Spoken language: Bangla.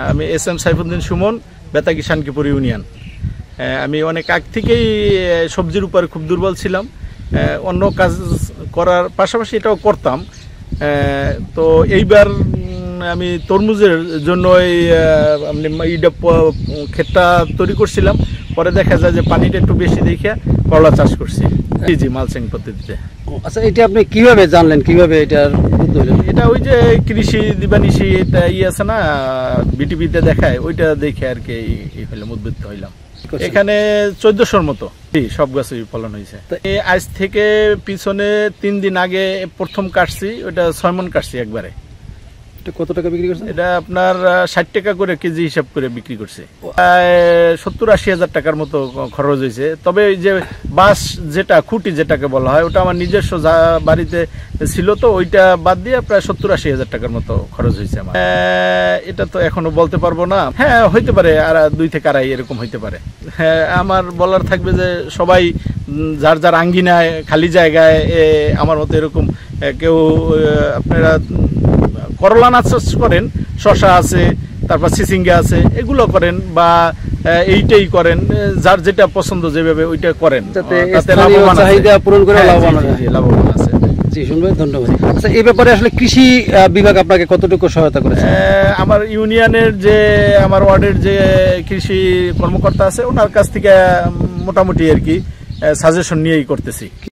আমি এস.এম. সাইফুদ্দিন সুমন, বেতাগী শানকিপুর ইউনিয়ন। আমি অনেক আগ থেকেই সবজির উপর খুব দুর্বল ছিলাম। অন্য কাজ করার পাশাপাশি এটাও করতাম। তো এইবার আমি তরমুজের জন্য এইটা ক্ষেতটা তৈরি করছিলাম। পরে দেখা যায় যে পানিটা একটু বেশি দেখে করলা চাষ করছি। জি, মালচিং পদ্ধতিতে। আচ্ছা, এটা আপনি কিভাবে জানলেন, কিভাবে এটার? এটা ওই যে কৃষি দিবানিশি এটা আছে না, বিটিভিতে দেখায়, ওইটা দেখে আর কি হইলাম, উদ্বুদ্ধ হইলাম। এখানে 1400-র মতো সব গাছই ফলন হয়েছে। আজ থেকে পিছনে 3 দিন আগে প্রথম কাটছি, ওটা 6 মণ কাটছি একবারে। কত টাকা বিক্রি করছে? এটা আপনার 60 টাকা করে কেজি হিসাব করে বিক্রি করছে। 70-80 হাজার টাকার মতো খরচ হয়েছে। তবে এই যে বাঁশ যেটা, খুঁটি যেটাকে বলা হয়, ওটা আমার নিজস্ব বাড়িতে ছিল, তো ওইটা বাদ দিয়ে প্রায় 70-80 হাজার টাকার মতো খরচ হয়েছে আমার। এটা তো এখনো বলতে পারবো না। হ্যাঁ, হইতে পারে, আর 2 থেকে 2.5 এরকম হইতে পারে। হ্যাঁ, আমার বলার থাকবে যে সবাই যার যার আঙ্গিনায় খালি জায়গায় আমার মতো এরকম কেউ আপনারা করলা চাষ করেন, শশা আছে, তারপর চিচিঙ্গা আছে, এগুলো করেন বা এইটাই করেন, যার যেটা পছন্দ যেভাবে ওইটা করেন, তাতে চাহিদা পূরণ করে লাভবান আছে। জি, শুনবেন, ধন্যবাদ। আচ্ছা, এই ব্যাপারে আসলে কৃষি বিভাগ আপনাকে কতটুকু সহায়তা করেছে? আমার ইউনিয়নের যে, আমার ওয়ার্ডের যে কৃষি কর্মকর্তা আছে, ওনার কাছ থেকে মোটামুটি আর কি সাজেশন নিয়েই করতেছি।